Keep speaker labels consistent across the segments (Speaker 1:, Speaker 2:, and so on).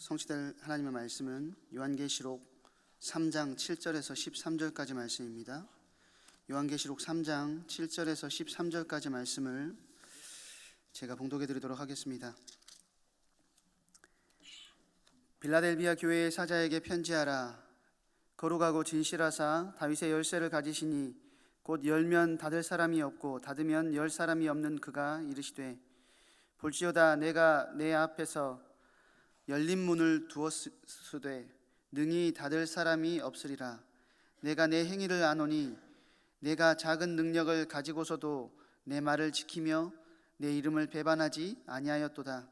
Speaker 1: 성취될 하나님의 말씀은 요한계시록 3장 7절에서 13절까지 말씀입니다. 요한계시록 3장 7절에서 13절까지 말씀을 제가 봉독해 드리도록 하겠습니다. 빌라델비아 교회의 사자에게 편지하라. 거룩하고 진실하사 다윗의 열쇠를 가지시니 곧 열면 닫을 사람이 없고 닫으면 열 사람이 없는 그가 이르시되, 볼지어다 내가 내 앞에서 열린 문을 두었으되 능히 닫을 사람이 없으리라. 내가 내 행위를 아노니 내가 작은 능력을 가지고서도 내 말을 지키며 내 이름을 배반하지 아니하였도다.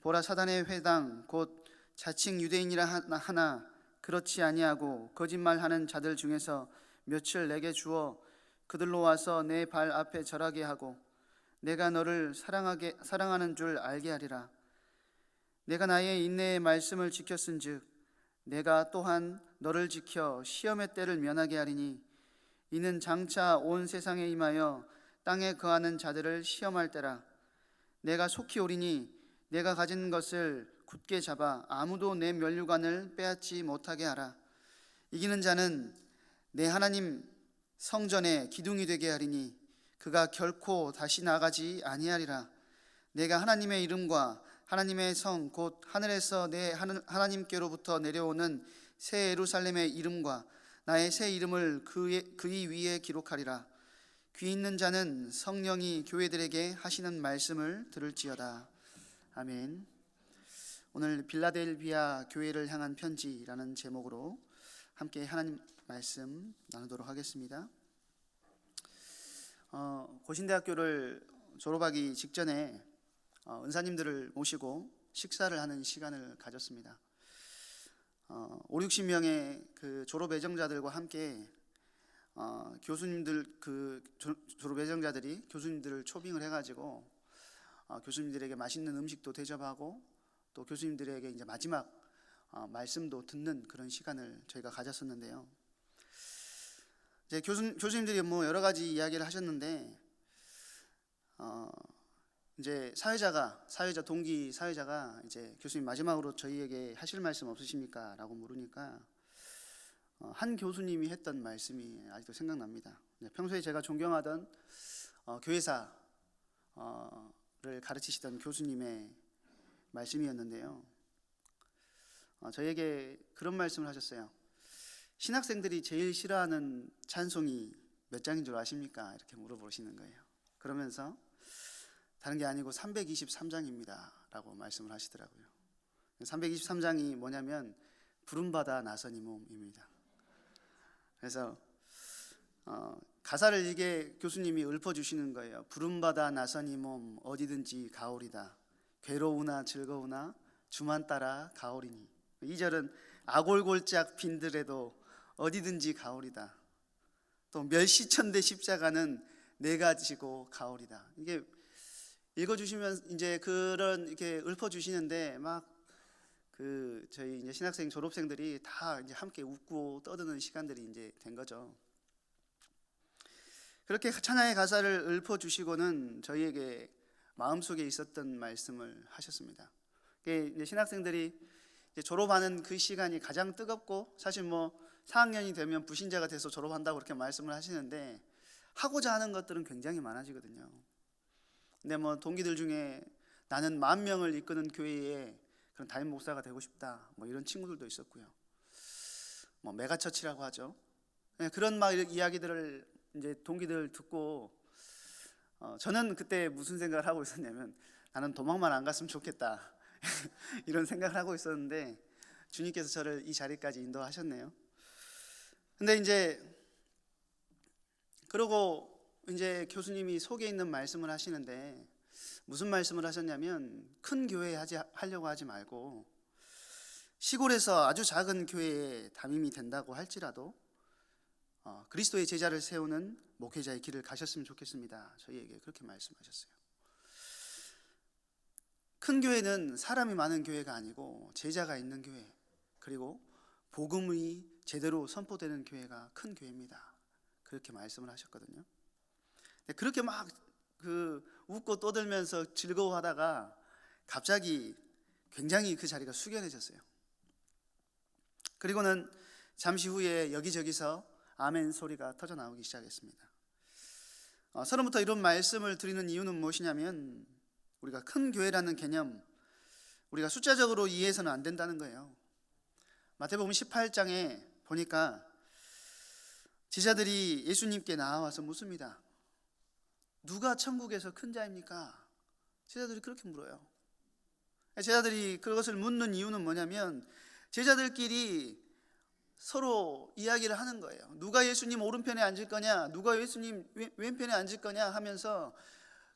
Speaker 1: 보라, 사단의 회당 곧 자칭 유대인이라 하나 그렇지 아니하고 거짓말하는 자들 중에서 몇을 내게 주어 그들로 와서 내 발 앞에 절하게 하고 내가 너를 사랑하는 줄 알게 하리라. 내가 나의 인내의 말씀을 지켰은즉 내가 또한 너를 지켜 시험의 때를 면하게 하리니 이는 장차 온 세상에 임하여 땅에 거하는 자들을 시험할 때라. 내가 속히 오리니 내가 가진 것을 굳게 잡아 아무도 내 면류관을 빼앗지 못하게 하라. 이기는 자는 내 하나님 성전의 기둥이 되게 하리니 그가 결코 다시 나가지 아니하리라. 내가 하나님의 이름과 하나님의 성 곧 하늘에서 내 하나님께로부터 내려오는 새 예루살렘의 이름과 나의 새 이름을 그의 위에 기록하리라. 귀 있는 자는 성령이 교회들에게 하시는 말씀을 들을지어다. 아멘. 오늘 빌라델비아 교회를 향한 편지라는 제목으로 함께 하나님 말씀 나누도록 하겠습니다. 고신대학교를 졸업하기 직전에 은사님들을 모시고 식사를 하는 시간을 가졌습니다. 5, 60명의 그 졸업 예정자들과 함께 교수님들 졸업 예정자들이 교수님들을 초빙을 해가지고 교수님들에게 맛있는 음식도 대접하고 또 교수님들에게 이제 마지막 말씀도 듣는 그런 시간을 저희가 가졌었는데요. 이제 교수님들이 뭐 여러 가지 이야기를 하셨는데 이제 동기 사회자가 이제 교수님 마지막으로 저희에게 하실 말씀 없으십니까? 라고 물으니까 한 교수님이 했던 말씀이 아직도 생각납니다. 평소에 제가 존경하던 교회사를 가르치시던 교수님의 말씀이었는데요. 저에게 그런 말씀을 하셨어요. 신학생들이 제일 싫어하는 찬송이 몇 장인 줄 아십니까? 이렇게 물어보시는 거예요. 그러면서 다른 게 아니고 323장입니다 라고 말씀을 하시더라고요. 323장이 뭐냐면 부름받아 나선 이 몸입니다. 그래서 가사를 이게 교수님이 읊어주시는 거예요. 부름받아 나선 이 몸 어디든지 가오리다. 괴로우나 즐거우나 주만 따라 가오리니. 2절은 아골골짝 빈들에도 어디든지 가오리다. 또 멸시천대 십자가는 내가 지고 가오리다. 이게 읽어주시면 이제 그런 이렇게 읊어주시는데 막 저희 이제 신학생 졸업생들이 다 이제 함께 웃고 떠드는 시간들이 이제 된 거죠. 그렇게 찬양의 가사를 읊어주시고는 저희에게 마음속에 있었던 말씀을 하셨습니다. 이제 신학생들이 이제 졸업하는 그 시간이 가장 뜨겁고 사실 뭐 4학년이 되면 부신자가 돼서 졸업한다고 그렇게 말씀을 하시는데 하고자 하는 것들은 굉장히 많아지거든요. 근데 뭐 동기들 중에 나는 10,000명을 이끄는 교회에 그런 담임 목사가 되고 싶다 뭐 이런 친구들도 있었고요. 뭐 메가처치라고 하죠. 그런 막 이야기들을 이제 동기들 듣고 저는 그때 무슨 생각을 하고 있었냐면 나는 도망만 안 갔으면 좋겠다 이런 생각을 하고 있었는데 주님께서 저를 이 자리까지 인도하셨네요. 근데 이제 그러고 이제 교수님이 속에 있는 말씀을 하시는데 무슨 말씀을 하셨냐면 큰 교회 하려고 하지 말고 시골에서 아주 작은 교회에 담임이 된다고 할지라도 그리스도의 제자를 세우는 목회자의 길을 가셨으면 좋겠습니다. 저희에게 그렇게 말씀하셨어요. 큰 교회는 사람이 많은 교회가 아니고 제자가 있는 교회, 그리고 복음이 제대로 선포되는 교회가 큰 교회입니다. 그렇게 말씀을 하셨거든요. 그렇게 막 웃고 떠들면서 즐거워하다가 갑자기 굉장히 그 자리가 숙연해졌어요. 그리고는 잠시 후에 여기저기서 아멘 소리가 터져 나오기 시작했습니다. 서론부터 이런 말씀을 드리는 이유는 무엇이냐면, 우리가 큰 교회라는 개념, 우리가 숫자적으로 이해해서는 안 된다는 거예요. 마태복음 18장에 보니까 제자들이 예수님께 나와서 묻습니다. 누가 천국에서 큰 자입니까? 제자들이 그렇게 물어요. 제자들이 그것을 묻는 이유는 뭐냐면, 제자들끼리 서로 이야기를 하는 거예요. 누가 예수님 오른편에 앉을 거냐, 누가 예수님 왼편에 앉을 거냐 하면서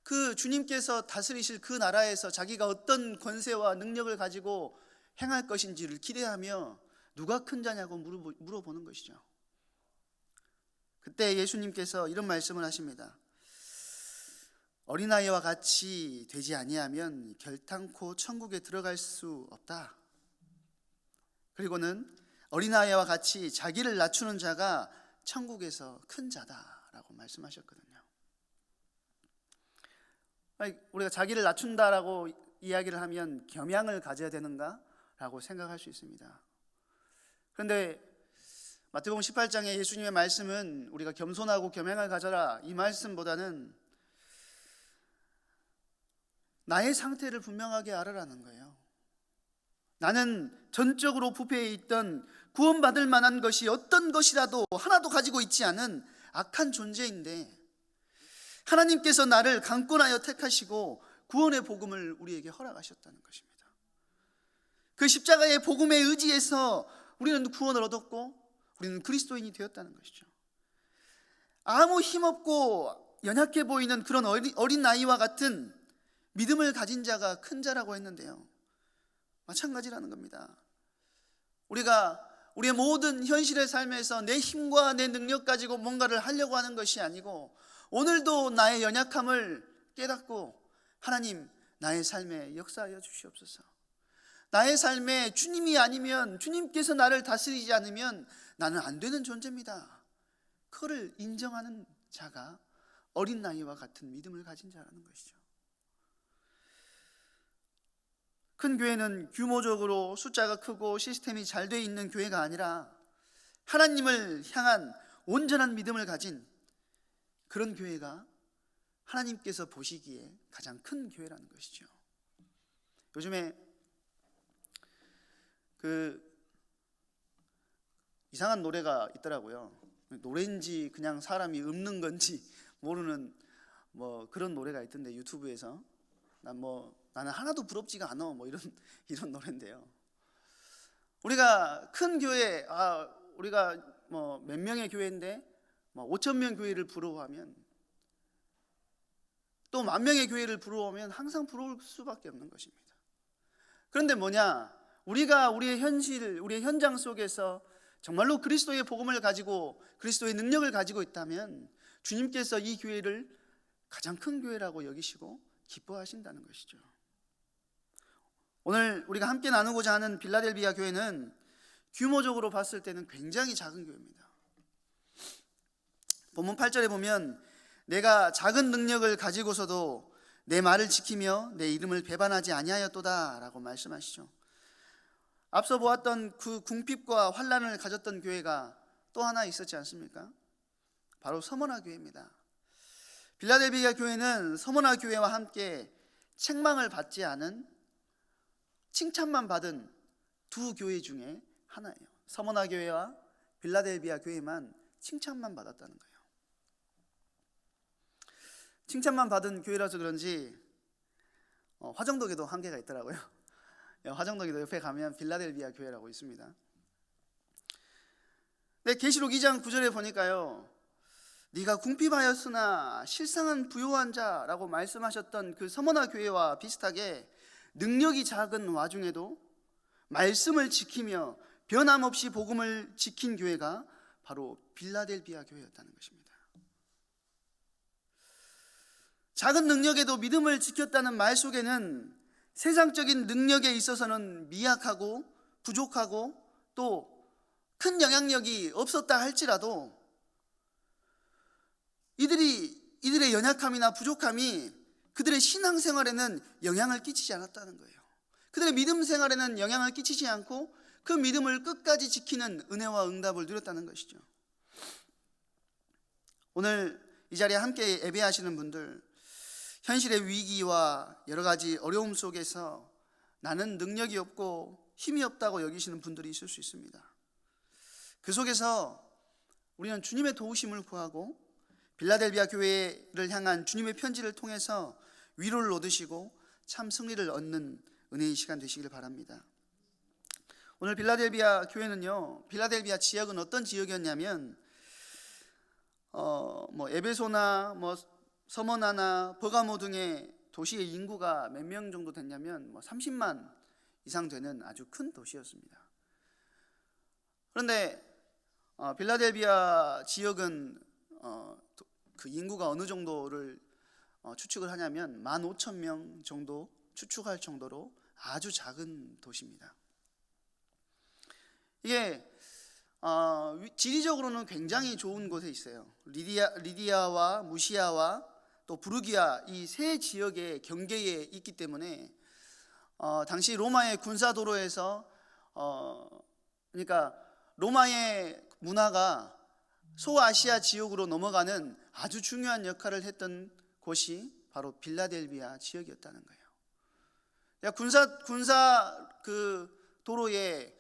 Speaker 1: 그 주님께서 다스리실 그 나라에서 자기가 어떤 권세와 능력을 가지고 행할 것인지를 기대하며 누가 큰 자냐고 물어보는 것이죠. 그때 예수님께서 이런 말씀을 하십니다. 어린아이와 같이 되지 아니하면 결탄코 천국에 들어갈 수 없다. 그리고는 어린아이와 같이 자기를 낮추는 자가 천국에서 큰 자다라고 말씀하셨거든요. 우리가 자기를 낮춘다라고 이야기를 하면 겸양을 가져야 되는가? 라고 생각할 수 있습니다. 그런데 마태복음 18장의 예수님의 말씀은 우리가 겸손하고 겸양을 가져라, 이 말씀보다는 나의 상태를 분명하게 알아라는 거예요. 나는 전적으로 부패해 있던 구원받을 만한 것이 어떤 것이라도 하나도 가지고 있지 않은 악한 존재인데, 하나님께서 나를 강권하여 택하시고 구원의 복음을 우리에게 허락하셨다는 것입니다. 그 십자가의 복음에 의지해서 우리는 구원을 얻었고 우리는 그리스도인이 되었다는 것이죠. 아무 힘없고 연약해 보이는 그런 어린 나이와 같은 믿음을 가진 자가 큰 자라고 했는데요, 마찬가지라는 겁니다. 우리가 우리의 모든 현실의 삶에서 내 힘과 내 능력 가지고 뭔가를 하려고 하는 것이 아니고, 오늘도 나의 연약함을 깨닫고 하나님, 나의 삶에 역사하여 주시옵소서. 나의 삶에 주님이 아니면, 주님께서 나를 다스리지 않으면 나는 안 되는 존재입니다. 그거를 인정하는 자가 어린 나이와 같은 믿음을 가진 자라는 것이죠. 큰 교회는 규모적으로 숫자가 크고 시스템이 잘 돼 있는 교회가 아니라 하나님을 향한 온전한 믿음을 가진 그런 교회가 하나님께서 보시기에 가장 큰 교회라는 것이죠. 요즘에 이상한 노래가 있더라고요. 노래인지 그냥 사람이 읊는 건지 모르는 그런 노래가 있던데, 유튜브에서 나는 하나도 부럽지가 않아, 이런 노래인데요. 우리가 큰 교회, 우리가 몇 명의 교회인데 5,000명 교회를 부러워하면, 또 10,000명의 교회를 부러워하면 항상 부러울 수밖에 없는 것입니다. 그런데 우리가 우리의 현실, 우리의 현장 속에서 정말로 그리스도의 복음을 가지고 그리스도의 능력을 가지고 있다면 주님께서 이 교회를 가장 큰 교회라고 여기시고 기뻐하신다는 것이죠. 오늘 우리가 함께 나누고자 하는 빌라델비아 교회는 규모적으로 봤을 때는 굉장히 작은 교회입니다. 본문 8절에 보면, 내가 작은 능력을 가지고서도 내 말을 지키며 내 이름을 배반하지 아니하였도다 라고 말씀하시죠. 앞서 보았던 그 궁핍과 환난을 가졌던 교회가 또 하나 있었지 않습니까? 바로 서머나 교회입니다. 빌라델비아 교회는 서머나 교회와 함께 책망을 받지 않은, 칭찬만 받은 두 교회 중에 하나예요. 서머나 교회와 빌라델비아 교회만 칭찬만 받았다는 거예요. 칭찬만 받은 교회라서 그런지 화정동에도 한계가 있더라고요. 화정동에도 옆에 가면 빌라델비아 교회라고 있습니다. 네, 계시록 2장 9절에 보니까요, 네가 궁핍하였으나 실상은 부요한 자라고 말씀하셨던 그 서머나 교회와 비슷하게 능력이 작은 와중에도 말씀을 지키며 변함없이 복음을 지킨 교회가 바로 빌라델비아 교회였다는 것입니다. 작은 능력에도 믿음을 지켰다는 말 속에는 세상적인 능력에 있어서는 미약하고 부족하고 또 큰 영향력이 없었다 할지라도 이들의 연약함이나 부족함이 그들의 신앙생활에는 영향을 끼치지 않았다는 거예요. 그들의 믿음 생활에는 영향을 끼치지 않고 그 믿음을 끝까지 지키는 은혜와 응답을 누렸다는 것이죠. 오늘 이 자리에 함께 예배하시는 분들, 현실의 위기와 여러 가지 어려움 속에서 나는 능력이 없고 힘이 없다고 여기시는 분들이 있을 수 있습니다. 그 속에서 우리는 주님의 도우심을 구하고 빌라델비아 교회를 향한 주님의 편지를 통해서 위로를 얻으시고 참 승리를 얻는 은혜의 시간 되시길 바랍니다. 오늘 빌라델비아 교회는요, 빌라델비아 지역은 어떤 지역이었냐면 에베소나 서머나나 버가모 등의 도시의 인구가 몇 명 정도 됐냐면 30만 이상 되는 아주 큰 도시였습니다. 그런데 빌라델비아 지역은 그 인구가 어느 정도를 추측을 하냐면 15,000명 정도 추측할 정도로 아주 작은 도시입니다. 이게 지리적으로는 굉장히 좋은 곳에 있어요. 리디아와 무시아와 또 부르기아 이 세 지역의 경계에 있기 때문에 당시 로마의 군사도로에서 그러니까 로마의 문화가 소아시아 지역으로 넘어가는 아주 중요한 역할을 했던 곳이 바로 빌라델비아 지역이었다는 거예요. 군사 그 도로에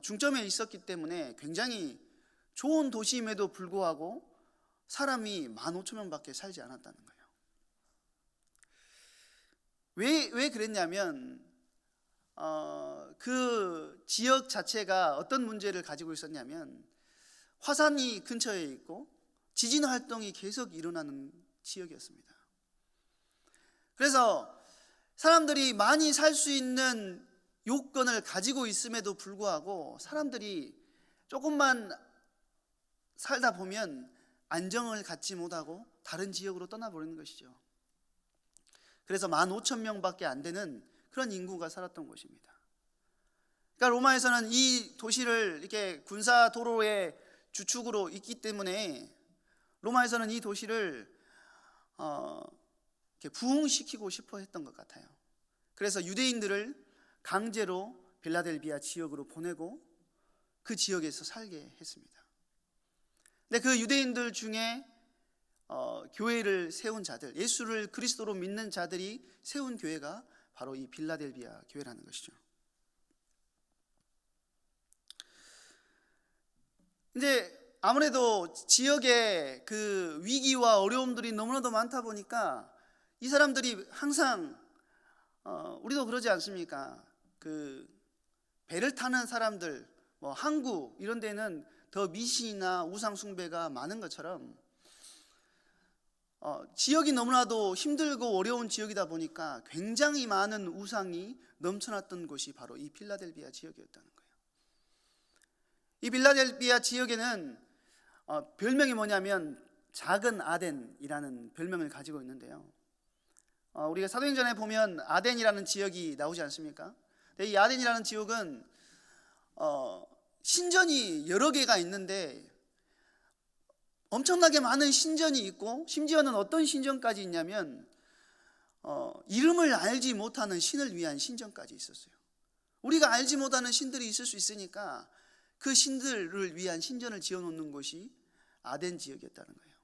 Speaker 1: 중점에 있었기 때문에 굉장히 좋은 도시임에도 불구하고 사람이 15,000명밖에 살지 않았다는 거예요. 왜 그랬냐면 그 지역 자체가 어떤 문제를 가지고 있었냐면 화산이 근처에 있고 지진 활동이 계속 일어나는 지역이었습니다. 그래서 사람들이 많이 살 수 있는 요건을 가지고 있음에도 불구하고 사람들이 조금만 살다 보면 안정을 갖지 못하고 다른 지역으로 떠나버리는 것이죠. 그래서 15,000명밖에 안 되는 그런 인구가 살았던 곳입니다. 그러니까 로마에서는 이 도시를 이렇게 군사 도로의 주축으로 있기 때문에 로마에서는 이 도시를 이렇게 부흥시키고 싶어 했던 것 같아요. 그래서 유대인들을 강제로 빌라델비아 지역으로 보내고 그 지역에서 살게 했습니다. 근데 그 유대인들 중에 교회를 세운 자들, 예수를 그리스도로 믿는 자들이 세운 교회가 바로 이 빌라델비아 교회라는 것이죠. 이제 아무래도 지역에 그 위기와 어려움들이 너무나도 많다 보니까 이 사람들이 항상 우리도 그러지 않습니까? 그 배를 타는 사람들, 항구 이런 데는 더 미신이나 우상 숭배가 많은 것처럼 지역이 너무나도 힘들고 어려운 지역이다 보니까 굉장히 많은 우상이 넘쳐났던 곳이 바로 이 빌라델비아 지역이었다는 거예요. 이 빌라델비아 지역에는 별명이 뭐냐면 작은 아덴이라는 별명을 가지고 있는데요. 우리가 사도행전에 보면 아덴이라는 지역이 나오지 않습니까? 이 아덴이라는 지역은 신전이 여러 개가 있는데 엄청나게 많은 신전이 있고 심지어는 어떤 신전까지 있냐면 이름을 알지 못하는 신을 위한 신전까지 있었어요. 우리가 알지 못하는 신들이 있을 수 있으니까 그 신들을 위한 신전을 지어놓는 곳이 아덴 지역이었다는 거예요.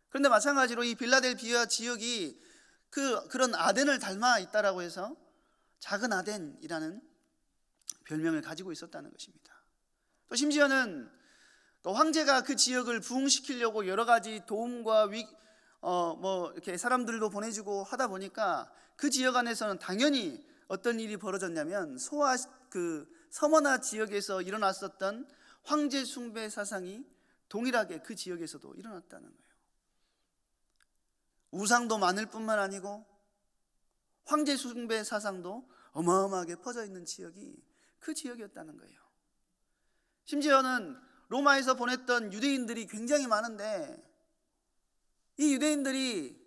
Speaker 1: 그런데 마찬가지로 이 빌라델비아 지역이 그런 아덴을 닮아 있다라고 해서 작은 아덴이라는 별명을 가지고 있었다는 것입니다. 또 심지어는 또 황제가 그 지역을 부흥시키려고 여러 가지 도움과 이렇게 사람들도 보내주고 하다 보니까 그 지역 안에서는 당연히 어떤 일이 벌어졌냐면 서머나 지역에서 일어났었던 황제 숭배 사상이 동일하게 그 지역에서도 일어났다는 거예요. 우상도 많을 뿐만 아니고 황제 숭배 사상도 어마어마하게 퍼져 있는 지역이 그 지역이었다는 거예요. 심지어는 로마에서 보냈던 유대인들이 굉장히 많은데 이 유대인들이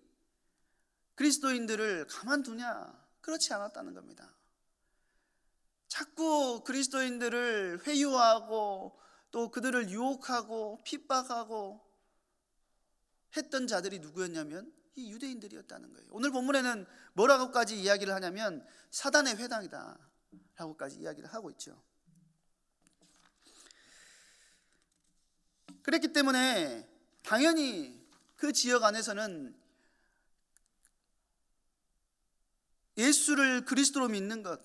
Speaker 1: 그리스도인들을 가만두냐? 그렇지 않았다는 겁니다. 자꾸 그리스도인들을 회유하고 또 그들을 유혹하고 핍박하고 했던 자들이 누구였냐면 이 유대인들이었다는 거예요. 오늘 본문에는 뭐라고까지 이야기를 하냐면 사단의 회당이다 라고까지 이야기를 하고 있죠. 그랬기 때문에 당연히 그 지역 안에서는 예수를 그리스도로 믿는 것,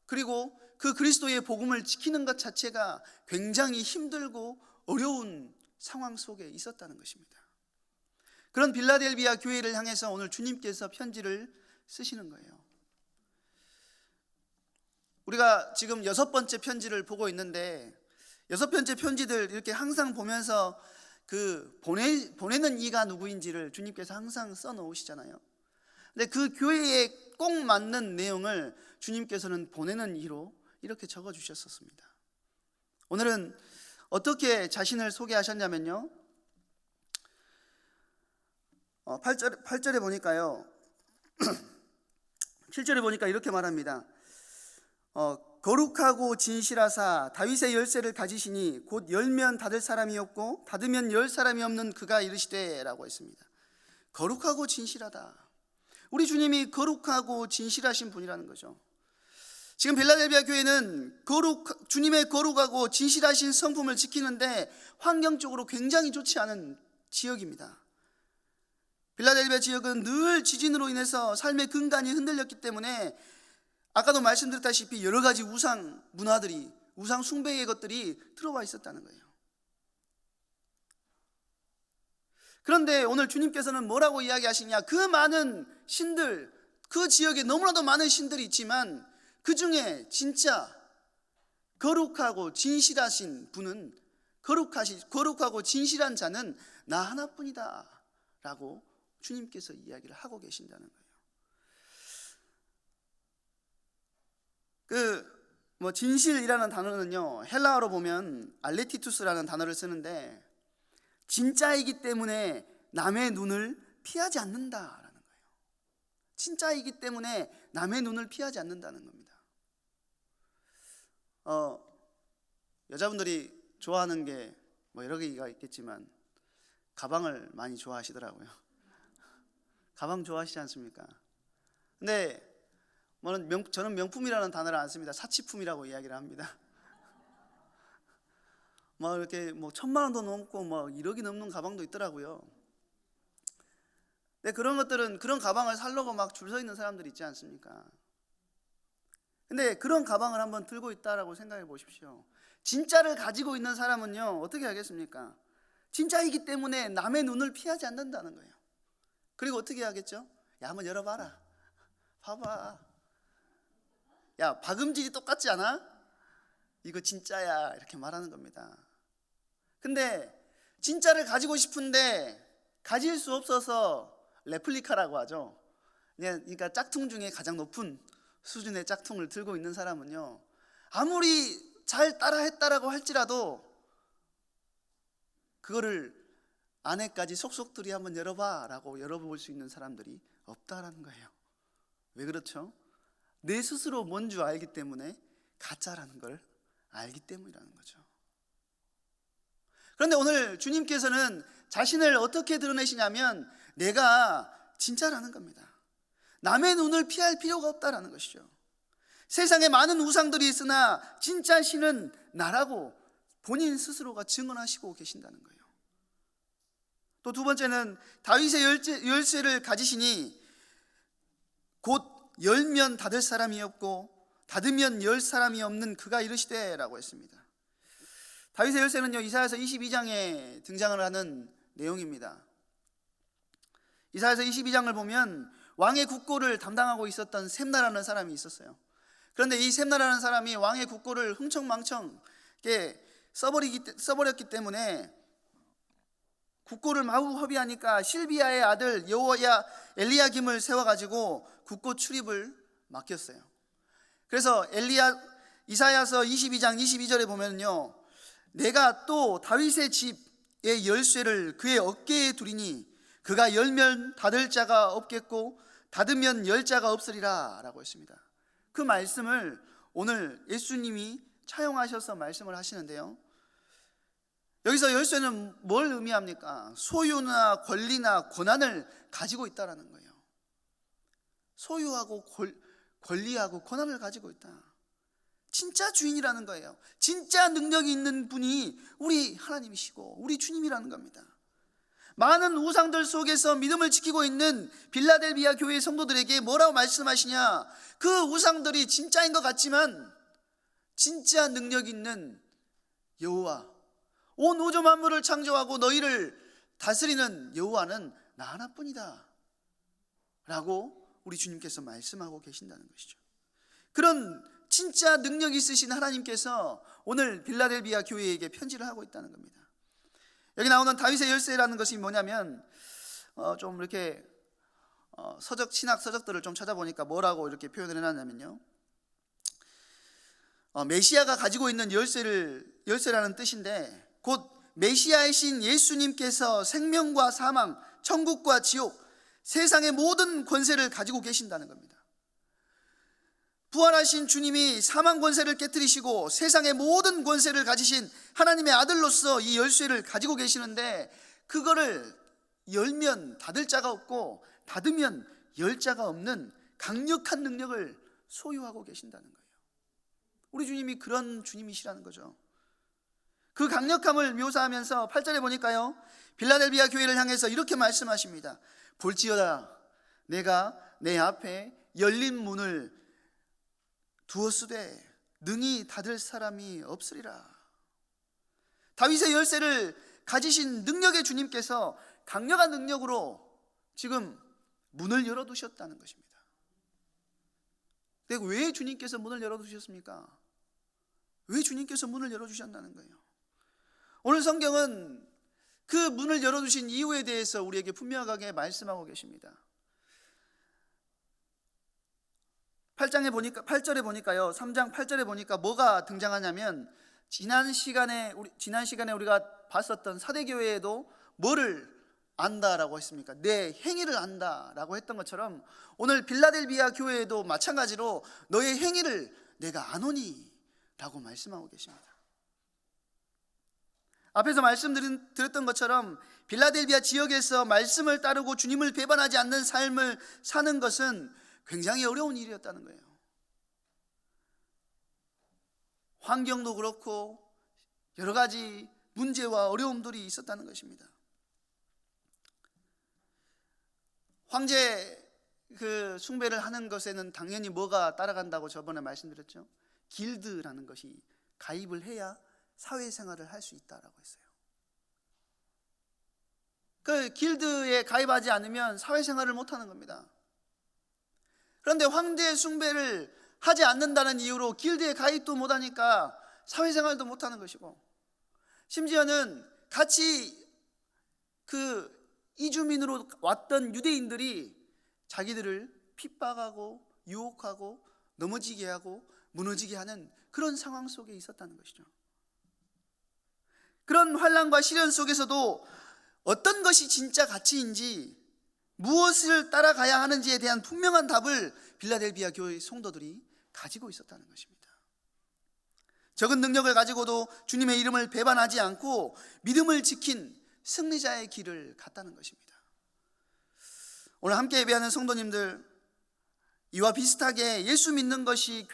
Speaker 1: 그리고 그 그리스도의 복음을 지키는 것 자체가 굉장히 힘들고 어려운 상황 속에 있었다는 것입니다. 그런 빌라델비아 교회를 향해서 오늘 주님께서 편지를 쓰시는 거예요. 우리가 지금 6번째 편지를 보고 있는데 6번째 편지들 이렇게 항상 보면서 그 보내는 이가 누구인지를 주님께서 항상 써놓으시잖아요. 근데 그 교회에 꼭 맞는 내용을 주님께서는 보내는 이로 이렇게 적어주셨었습니다. 오늘은 어떻게 자신을 소개하셨냐면요, 8절에 보니까요 7절에 보니까 이렇게 말합니다. 거룩하고 진실하사 다윗의 열쇠를 가지시니 곧 열면 닫을 사람이 없고 닫으면 열 사람이 없는 그가 이르시되 라고 했습니다. 거룩하고 진실하다. 우리 주님이 거룩하고 진실하신 분이라는 거죠. 지금 빌라델비아 교회는 주님의 거룩하고 진실하신 성품을 지키는데 환경적으로 굉장히 좋지 않은 지역입니다. 빌라델비아 지역은 늘 지진으로 인해서 삶의 근간이 흔들렸기 때문에 아까도 말씀드렸다시피 여러 가지 우상 문화들이, 우상 숭배의 것들이 들어와 있었다는 거예요. 그런데 오늘 주님께서는 뭐라고 이야기하시냐? 그 많은 신들, 그 지역에 너무나도 많은 신들이 있지만 그 중에 진짜 거룩하고 진실하신 분은, 거룩하고 진실한 자는 나 하나뿐이다 라고 주님께서 이야기를 하고 계신다는 거예요. 진실이라는 단어는요, 헬라어로 보면 알레티투스라는 단어를 쓰는데 진짜이기 때문에 남의 눈을 피하지 않는다라는 거예요. 진짜이기 때문에 남의 눈을 피하지 않는다는 겁니다. 여자분들이 좋아하는 게 여러 개가 있겠지만 가방을 많이 좋아하시더라고요. 가방 좋아하시지 않습니까? 근데 저는 명품이라는 단어를 안 씁니다. 사치품이라고 이야기를 합니다. 이렇게 1,000만 원도 넘고 1억이 넘는 가방도 있더라고요. 근데 그런 가방을 사려고 막 줄 서 있는 사람들이 있지 않습니까? 근데 그런 가방을 한번 들고 있다라고 생각해 보십시오. 진짜를 가지고 있는 사람은요, 어떻게 하겠습니까? 진짜이기 때문에 남의 눈을 피하지 않는다는 거예요. 그리고 어떻게 하겠죠? 야, 한번 열어봐라. 봐봐. 야, 박음질이 똑같지 않아? 이거 진짜야. 이렇게 말하는 겁니다. 근데 진짜를 가지고 싶은데 가질 수 없어서 레플리카라고 하죠. 그러니까 짝퉁 중에 가장 높은 수준의 짝퉁을 들고 있는 사람은요, 아무리 잘 따라했다라고 할지라도 그거를 안에까지 속속들이 한번 열어봐 라고 열어볼 수 있는 사람들이 없다라는 거예요. 왜 그렇죠? 내 스스로 뭔 줄 알기 때문에 가짜라는 걸 알기 때문이라는 거죠. 그런데 오늘 주님께서는 자신을 어떻게 드러내시냐면 내가 진짜라는 겁니다. 남의 눈을 피할 필요가 없다라는 것이죠. 세상에 많은 우상들이 있으나 진짜 신은 나라고 본인 스스로가 증언하시고 계신다는 거예요. 또 두 번째는 다윗의 열쇠를 가지시니 곧 열면 닫을 사람이 없고 닫으면 열 사람이 없는 그가 이르시되 라고 했습니다. 다윗의 열쇠는요, 이사야서 22장에 등장을 하는 내용입니다. 이사야서 22장을 보면 왕의 국고를 담당하고 있었던 셈나라는 사람이 있었어요. 그런데 이 셈나라는 사람이 왕의 국고를 흥청망청 써버렸기 때문에 국고를 마구 허비하니까 실비야의 아들 여호야 엘리야김을 세워가지고 국고 출입을 맡겼어요. 그래서 이사야서 22장 22절에 보면요, 내가 또 다윗의 집의 열쇠를 그의 어깨에 두리니 그가 열면 닫을 자가 없겠고 닫으면 열 자가 없으리라 라고 했습니다. 그 말씀을 오늘 예수님이 차용하셔서 말씀을 하시는데요, 여기서 열쇠는 뭘 의미합니까? 소유나 권리나 권한을 가지고 있다라는 거예요. 소유하고 권리하고 권한을 가지고 있다. 진짜 주인이라는 거예요. 진짜 능력이 있는 분이 우리 하나님이시고 우리 주님이라는 겁니다. 많은 우상들 속에서 믿음을 지키고 있는 빌라델비아 교회 성도들에게 뭐라고 말씀하시냐? 그 우상들이 진짜인 것 같지만 진짜 능력 있는 여호와, 온 우주 만물을 창조하고 너희를 다스리는 여호와는 나 하나뿐이다 라고 우리 주님께서 말씀하고 계신다는 것이죠. 그런 진짜 능력 있으신 하나님께서 오늘 빌라델비아 교회에게 편지를 하고 있다는 겁니다. 여기 나오는 다윗의 열쇠라는 것이 뭐냐면 좀 이렇게 신학 서적들을 좀 찾아보니까 뭐라고 이렇게 표현을 해놨냐면요, 메시아가 가지고 있는 열쇠라는 뜻인데, 곧 메시아이신 예수님께서 생명과 사망, 천국과 지옥, 세상의 모든 권세를 가지고 계신다는 겁니다. 부활하신 주님이 사망 권세를 깨뜨리시고 세상의 모든 권세를 가지신 하나님의 아들로서 이 열쇠를 가지고 계시는데, 그거를 열면 닫을 자가 없고 닫으면 열 자가 없는 강력한 능력을 소유하고 계신다는 거예요. 우리 주님이 그런 주님이시라는 거죠. 그 강력함을 묘사하면서 8절에 보니까요, 빌라델비아 교회를 향해서 이렇게 말씀하십니다. 볼지어다 내가 내 앞에 열린 문을 두었으되 능히 닫을 사람이 없으리라. 다윗의 열쇠를 가지신 능력의 주님께서 강력한 능력으로 지금 문을 열어두셨다는 것입니다. 근데 왜 주님께서 문을 열어두셨습니까? 왜 주님께서 문을 열어주셨다는 거예요? 오늘 성경은 그 문을 열어두신 이유에 대해서 우리에게 분명하게 말씀하고 계십니다. 8절에 보니까요, 3장 8절에 보니까 뭐가 등장하냐면, 지난 시간에 우리가 봤었던 사대교회에도 뭐를 안다라고 했습니까? 내 행위를 안다라고 했던 것처럼 오늘 빌라델비아 교회에도 마찬가지로 너의 행위를 내가 아노니 라고 말씀하고 계십니다. 앞에서 말씀드렸던 것처럼 빌라델비아 지역에서 말씀을 따르고 주님을 배반하지 않는 삶을 사는 것은 굉장히 어려운 일이었다는 거예요. 환경도 그렇고 여러 가지 문제와 어려움들이 있었다는 것입니다. 황제 숭배를 하는 것에는 당연히 뭐가 따라간다고 저번에 말씀드렸죠? 길드라는 것이 가입을 해야 사회생활을 할 수 있다라고 했어요. 그 길드에 가입하지 않으면 사회생활을 못하는 겁니다. 그런데 황제 숭배를 하지 않는다는 이유로 길드에 가입도 못하니까 사회생활도 못하는 것이고, 심지어는 같이 그 이주민으로 왔던 유대인들이 자기들을 핍박하고 유혹하고 넘어지게 하고 무너지게 하는 그런 상황 속에 있었다는 것이죠. 그런 환난과 시련 속에서도 어떤 것이 진짜 가치인지, 무엇을 따라가야 하는지에 대한 분명한 답을 빌라델비아 교회 성도들이 가지고 있었다는 것입니다. 적은 능력을 가지고도 주님의 이름을 배반하지 않고 믿음을 지킨 승리자의 길을 갔다는 것입니다. 오늘 함께 예배하는 성도님들, 이와 비슷하게 예수 믿는 것이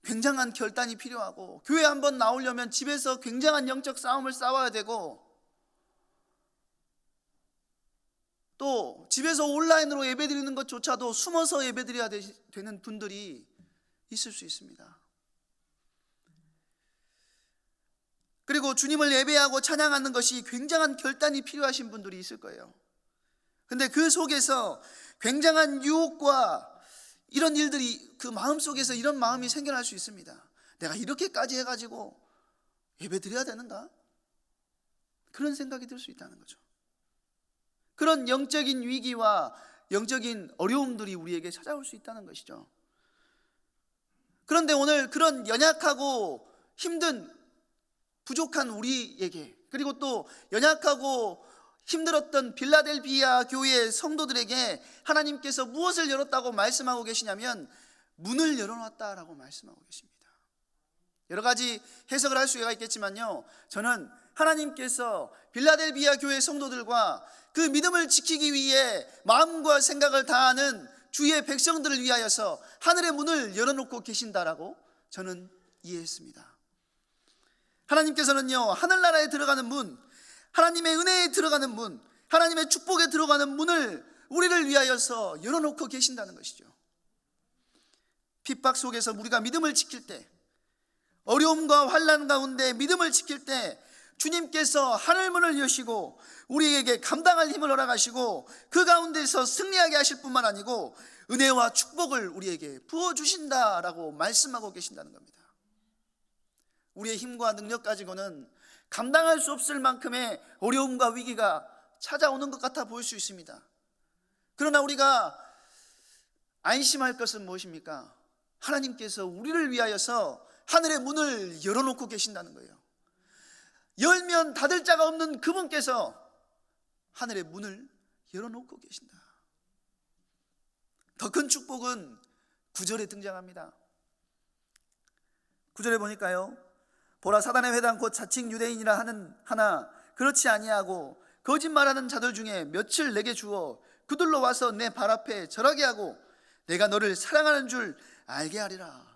Speaker 1: 굉장한 결단이 필요하고, 교회 한번 나오려면 집에서 굉장한 영적 싸움을 싸워야 되고, 또 집에서 온라인으로 예배드리는 것조차도 숨어서 예배드려야 되는 분들이 있을 수 있습니다. 그리고 주님을 예배하고 찬양하는 것이 굉장한 결단이 필요하신 분들이 있을 거예요. 근데 그 속에서 굉장한 유혹과 이런 일들이, 그 마음속에서 이런 마음이 생겨날 수 있습니다. 내가 이렇게까지 해가지고 예배드려야 되는가? 그런 생각이 들 수 있다는 거죠. 그런 영적인 위기와 영적인 어려움들이 우리에게 찾아올 수 있다는 것이죠. 그런데 오늘 그런 연약하고 힘든 부족한 우리에게, 그리고 또 연약하고 힘들었던 빌라델비아 교회의 성도들에게 하나님께서 무엇을 열었다고 말씀하고 계시냐면, 문을 열어놨다라고 말씀하고 계십니다. 여러 가지 해석을 할 수가 있겠지만요, 저는 하나님께서 빌라델비아 교회 성도들과 그 믿음을 지키기 위해 마음과 생각을 다하는 주의 백성들을 위하여서 하늘의 문을 열어놓고 계신다라고 저는 이해했습니다. 하나님께서는요, 하늘나라에 들어가는 문, 하나님의 은혜에 들어가는 문, 하나님의 축복에 들어가는 문을 우리를 위하여서 열어놓고 계신다는 것이죠. 핍박 속에서 우리가 믿음을 지킬 때, 어려움과 환난 가운데 믿음을 지킬 때 주님께서 하늘문을 여시고 우리에게 감당할 힘을 허락하시고 그 가운데서 승리하게 하실 뿐만 아니고 은혜와 축복을 우리에게 부어주신다라고 말씀하고 계신다는 겁니다. 우리의 힘과 능력 가지고는 감당할 수 없을 만큼의 어려움과 위기가 찾아오는 것 같아 보일 수 있습니다. 그러나 우리가 안심할 것은 무엇입니까? 하나님께서 우리를 위하여서 하늘의 문을 열어놓고 계신다는 거예요. 열면 닫을 자가 없는 그분께서 하늘의 문을 열어놓고 계신다. 더 큰 축복은 9절에 등장합니다. 9절에 보니까요, 보라, 사단의 회당 곧 자칭 유대인이라 하나 그렇지 아니하고 거짓말하는 자들 중에 며칠 내게 주어 그들로 와서 내 발 앞에 절하게 하고 내가 너를 사랑하는 줄 알게 하리라.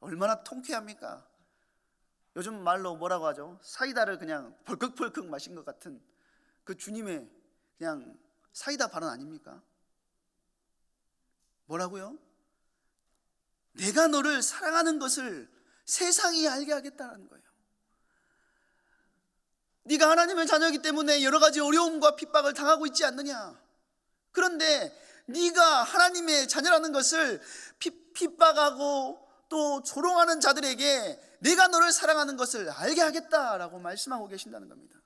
Speaker 1: 얼마나 통쾌합니까? 요즘 말로 뭐라고 하죠? 사이다를 그냥 벌컥벌컥 마신 것 같은 그 주님의 그냥 사이다 발언 아닙니까? 뭐라고요? 내가 너를 사랑하는 것을 세상이 알게 하겠다는 거예요. 네가 하나님의 자녀이기 때문에 여러 가지 어려움과 핍박을 당하고 있지 않느냐? 그런데 네가 하나님의 자녀라는 것을 핍박하고 또 조롱하는 자들에게 내가 너를 사랑하는 것을 알게 하겠다라고 말씀하고 계신다는 겁니다.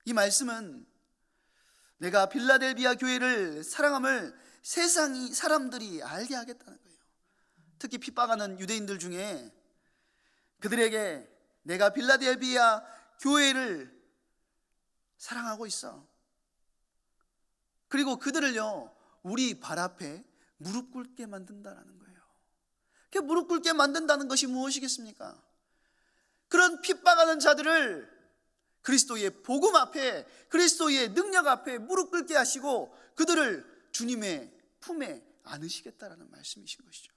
Speaker 1: 이 말씀은 내가 빌라델비아 교회를 사랑함을 세상이 사람들이 알게 하겠다는 거예요. 특히 핍박하는 유대인들 중에 그들에게 내가 빌라델비아 교회를 사랑하고 있어. 그리고 그들을요, 우리 발 앞에 무릎 꿇게 만든다라는 거예요. 그 무릎 꿇게 만든다는 것이 무엇이겠습니까? 그런 핍박하는 자들을 그리스도의 복음 앞에, 그리스도의 능력 앞에 무릎 꿇게 하시고 그들을 주님의 품에 안으시겠다라는 말씀이신 것이죠.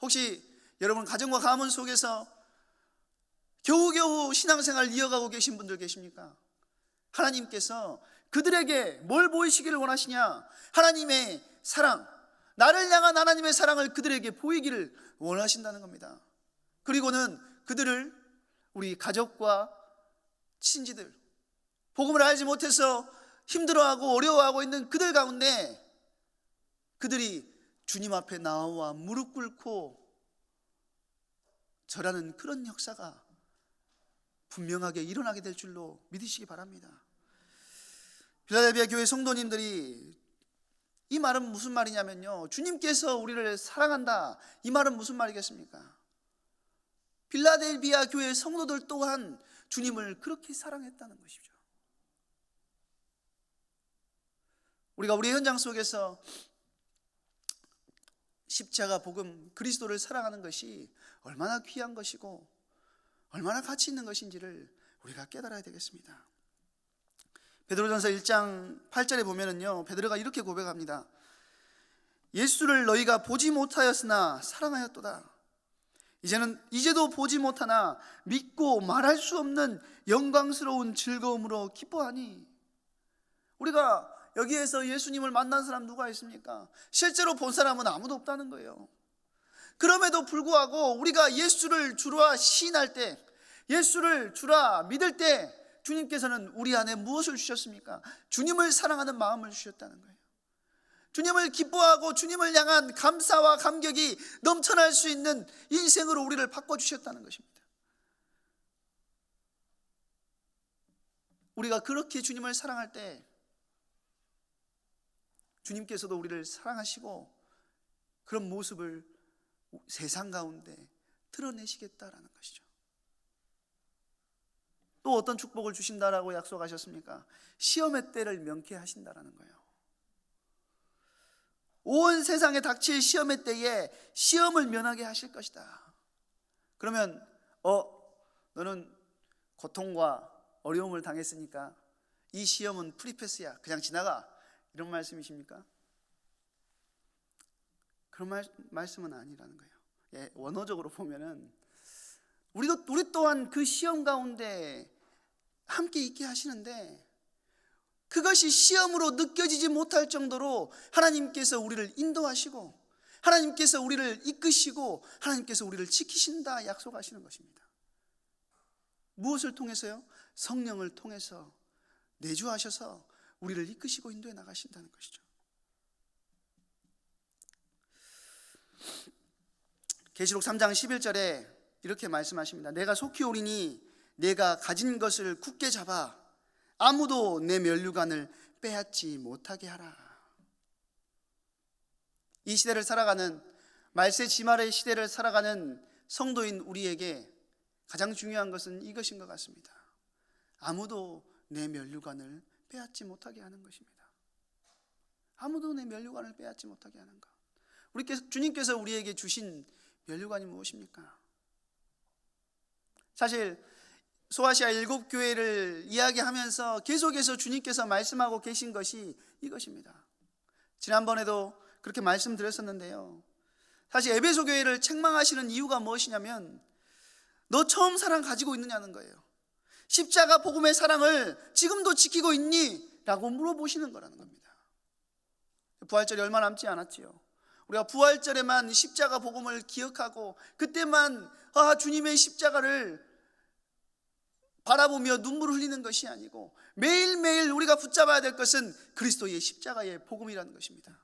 Speaker 1: 혹시 여러분 가정과 가문 속에서 겨우겨우 신앙생활 이어가고 계신 분들 계십니까? 하나님께서 그들에게 뭘 보이시기를 원하시냐? 하나님의 사랑, 나를 향한 하나님의 사랑을 그들에게 보이기를 원하신다는 겁니다. 그리고는 그들을 우리 가족과 친지들, 복음을 알지 못해서 힘들어하고 어려워하고 있는 그들 가운데 그들이 주님 앞에 나와 무릎 꿇고 절하는 그런 역사가 분명하게 일어나게 될 줄로 믿으시기 바랍니다. 빌라델비아 교회 성도님들이 이 말은 무슨 말이냐면요, 주님께서 우리를 사랑한다, 이 말은 무슨 말이겠습니까? 빌라델비아 교회 성도들 또한 주님을 그렇게 사랑했다는 것이죠. 우리가 우리 현장 속에서 십자가 복음, 그리스도를 사랑하는 것이 얼마나 귀한 것이고 얼마나 가치 있는 것인지를 우리가 깨달아야 되겠습니다. 베드로전서 1장 8절에 보면은요, 베드로가 이렇게 고백합니다. 예수를 너희가 보지 못하였으나 사랑하였도다. 이제도 보지 못하나 믿고 말할 수 없는 영광스러운 즐거움으로 기뻐하니. 우리가 여기에서 예수님을 만난 사람 누가 있습니까? 실제로 본 사람은 아무도 없다는 거예요. 그럼에도 불구하고 우리가 예수를 주라 시인할 때, 예수를 주라 믿을 때 주님께서는 우리 안에 무엇을 주셨습니까? 주님을 사랑하는 마음을 주셨다는 거예요. 주님을 기뻐하고 주님을 향한 감사와 감격이 넘쳐날 수 있는 인생으로 우리를 바꿔주셨다는 것입니다. 우리가 그렇게 주님을 사랑할 때 주님께서도 우리를 사랑하시고 그런 모습을 세상 가운데 드러내시겠다라는 것이죠. 또 어떤 축복을 주신다라고 약속하셨습니까? 시험의 때를 명쾌하신다라는 거예요. 온 세상에 닥칠 시험의 때에 시험을 면하게 하실 것이다. 그러면 너는 고통과 어려움을 당했으니까 이 시험은 프리패스야, 그냥 지나가, 이런 말씀이십니까? 그런 말씀은 아니라는 거예요. 예, 원어적으로 보면은 우리 또한 그 시험 가운데 함께 있게 하시는데, 그것이 시험으로 느껴지지 못할 정도로 하나님께서 우리를 인도하시고, 하나님께서 우리를 이끄시고, 하나님께서 우리를 지키신다 약속하시는 것입니다. 무엇을 통해서요? 성령을 통해서 내주하셔서 우리를 이끄시고 인도해 나가신다는 것이죠. 계시록 3장 11절에 이렇게 말씀하십니다. 내가 속히 오리니 내가 가진 것을 굳게 잡아 아무도 내 면류관을 빼앗지 못하게 하라. 이 시대를 살아가는, 말세 지말의 시대를 살아가는 성도인 우리에게 가장 중요한 것은 이것인 것 같습니다. 아무도 내 면류관을 빼앗지 못하게 하는 것입니다. 아무도 내 면류관을 빼앗지 못하게 하는 것. 주님께서 우리에게 주신 면류관이 무엇입니까? 사실 소아시아 7교회를 이야기하면서 계속해서 주님께서 말씀하고 계신 것이 이것입니다. 지난번에도 그렇게 말씀드렸었는데요, 사실 에베소 교회를 책망하시는 이유가 무엇이냐면, 너 처음 사랑 가지고 있느냐는 거예요. 십자가 복음의 사랑을 지금도 지키고 있니? 라고 물어보시는 거라는 겁니다. 부활절이 얼마 남지 않았지요. 우리가 부활절에만 십자가 복음을 기억하고 그때만 주님의 십자가를 바라보며 눈물을 흘리는 것이 아니고, 매일매일 우리가 붙잡아야 될 것은 그리스도의 십자가의 복음이라는 것입니다.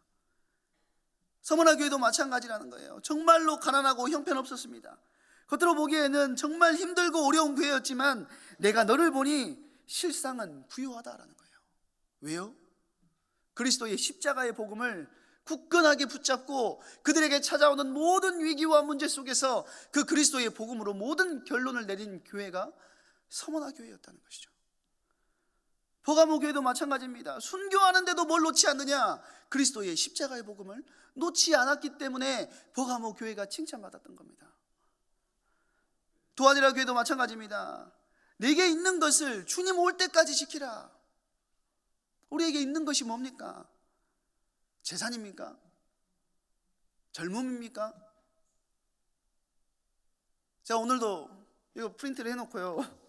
Speaker 1: 서머나 교회도 마찬가지라는 거예요. 정말로 가난하고 형편없었습니다. 겉으로 보기에는 정말 힘들고 어려운 교회였지만 내가 너를 보니 실상은 부유하다라는 거예요. 왜요? 그리스도의 십자가의 복음을 굳건하게 붙잡고 그들에게 찾아오는 모든 위기와 문제 속에서 그 그리스도의 복음으로 모든 결론을 내린 교회가 서머나 교회였다는 것이죠. 버가모 교회도 마찬가지입니다. 순교하는데도 뭘 놓지 않느냐? 그리스도의 십자가의 복음을 놓지 않았기 때문에 버가모 교회가 칭찬받았던 겁니다. 두아디라 교회도 마찬가지입니다. 내게 있는 것을 주님 올 때까지 지키라. 우리에게 있는 것이 뭡니까? 재산입니까? 젊음입니까? 제가 오늘도 이거 프린트를 해놓고요,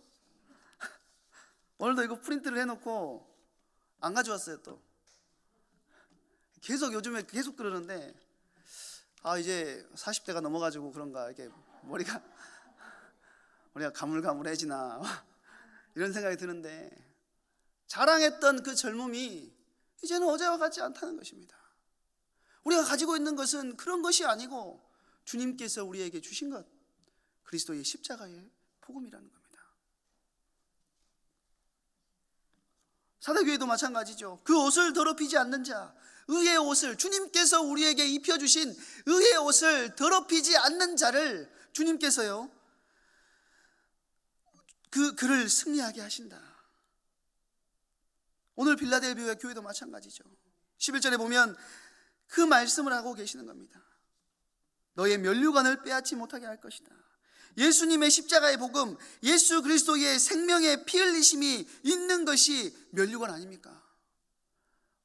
Speaker 1: 오늘도 이거 프린트를 해놓고 안 가져왔어요. 또 계속 요즘에 계속 그러는데, 이제 40대가 넘어가지고 그런가, 이렇게 머리가 가물가물해지나 이런 생각이 드는데, 자랑했던 그 젊음이 이제는 어제와 같지 않다는 것입니다. 우리가 가지고 있는 것은 그런 것이 아니고 주님께서 우리에게 주신 것, 그리스도의 십자가의 복음이라는 겁니다. 사대교회도 마찬가지죠. 그 옷을 더럽히지 않는 자, 의의 옷을, 주님께서 우리에게 입혀주신 의의 옷을 더럽히지 않는 자를 주님께서요, 그를 승리하게 하신다. 오늘 빌라델비아 교회도 마찬가지죠. 11절에 보면 그 말씀을 하고 계시는 겁니다. 너의 면류관을 빼앗지 못하게 할 것이다. 예수님의 십자가의 복음, 예수 그리스도의 생명의 피 흘리심이 있는 것이 면류관 아닙니까?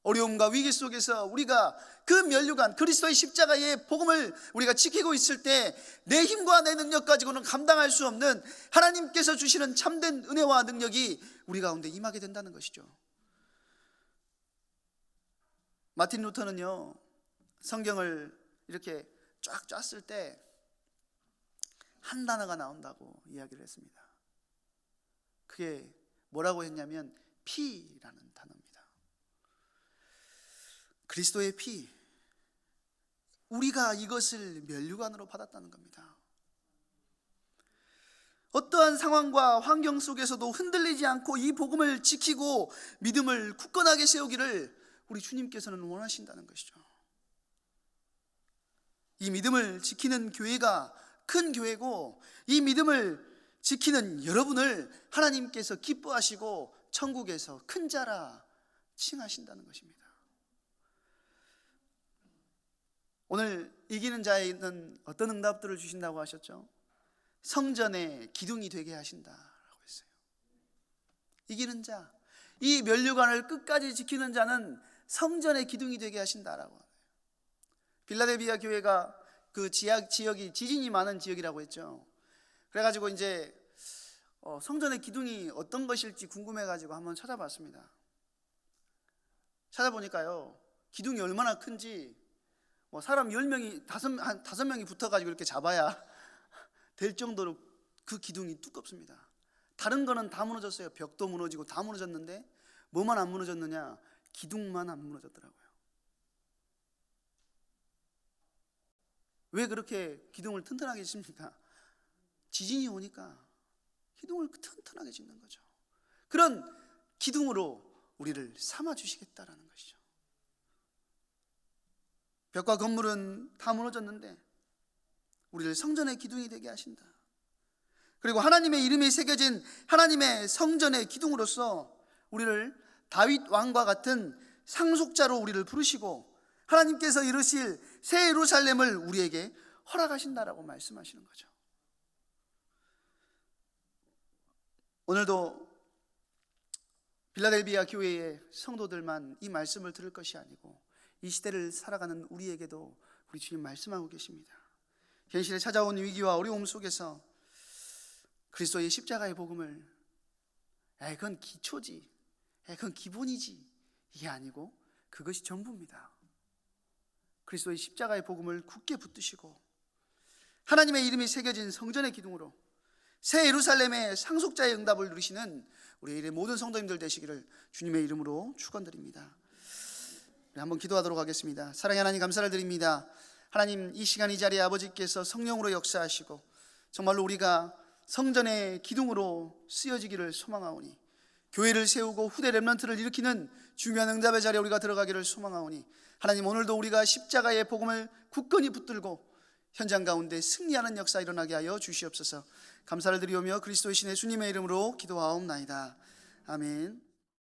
Speaker 1: 어려움과 위기 속에서 우리가 그 면류관, 그리스도의 십자가의 복음을 우리가 지키고 있을 때 내 힘과 내 능력 가지고는 감당할 수 없는 하나님께서 주시는 참된 은혜와 능력이 우리 가운데 임하게 된다는 것이죠. 마틴 루터는요, 성경을 이렇게 쫙 짰을 때 한 단어가 나온다고 이야기를 했습니다. 그게 뭐라고 했냐면 피라는 단어입니다. 그리스도의 피, 우리가 이것을 면류관으로 받았다는 겁니다. 어떠한 상황과 환경 속에서도 흔들리지 않고 이 복음을 지키고 믿음을 굳건하게 세우기를 우리 주님께서는 원하신다는 것이죠. 이 믿음을 지키는 교회가 큰 교회고, 이 믿음을 지키는 여러분을 하나님께서 기뻐하시고 천국에서 큰 자라 칭하신다는 것입니다. 오늘 이기는 자에는 어떤 응답들을 주신다고 하셨죠? 성전의 기둥이 되게 하신다라고 했어요. 이기는 자, 이 면류관을 끝까지 지키는 자는 성전의 기둥이 되게 하신다라고. 빌라델비아 교회가 그 지역이 지진이 많은 지역이라고 했죠. 그래가지고 이제 성전의 기둥이 어떤 것일지 궁금해가지고 한번 찾아봤습니다. 찾아보니까요, 기둥이 얼마나 큰지 사람 10명이, 5명이 붙어가지고 이렇게 잡아야 될 정도로 그 기둥이 두껍습니다. 다른 거는 다 무너졌어요. 벽도 무너지고 다 무너졌는데 뭐만 안 무너졌느냐? 기둥만 안 무너졌더라고요. 왜 그렇게 기둥을 튼튼하게 짓습니까? 지진이 오니까 기둥을 튼튼하게 짓는 거죠. 그런 기둥으로 우리를 삼아 주시겠다라는 것이죠. 벽과 건물은 다 무너졌는데 우리를 성전의 기둥이 되게 하신다. 그리고 하나님의 이름이 새겨진 하나님의 성전의 기둥으로서 우리를 다윗 왕과 같은 상속자로 우리를 부르시고 하나님께서 이루실 새 예루살렘을 우리에게 허락하신다라고 말씀하시는 거죠. 오늘도 빌라델비아 교회의 성도들만 이 말씀을 들을 것이 아니고 이 시대를 살아가는 우리에게도 우리 주님 말씀하고 계십니다. 현실에 찾아온 위기와 어려움 속에서 그리스도의 십자가의 복음을 그건 기초지, 그건 기본이지, 이게 아니고 그것이 전부입니다. 그리스도의 십자가의 복음을 굳게 붙드시고 하나님의 이름이 새겨진 성전의 기둥으로 새 예루살렘의 상속자의 응답을 누리시는 우리의 모든 성도님들 되시기를 주님의 이름으로 축원드립니다. 한번 기도하도록 하겠습니다. 사랑의 하나님, 감사를 드립니다. 하나님, 이 시간 이 자리에 아버지께서 성령으로 역사하시고 정말로 우리가 성전의 기둥으로 쓰여지기를 소망하오니 교회를 세우고 후대 렘넌트를 일으키는 중요한 응답의 자리에 우리가 들어가기를 소망하오니 하나님, 오늘도 우리가 십자가의 복음을 굳건히 붙들고 현장 가운데 승리하는 역사 일어나게 하여 주시옵소서. 감사를 드리오며 그리스도의 신의 주님의 이름으로 기도하옵나이다. 아멘.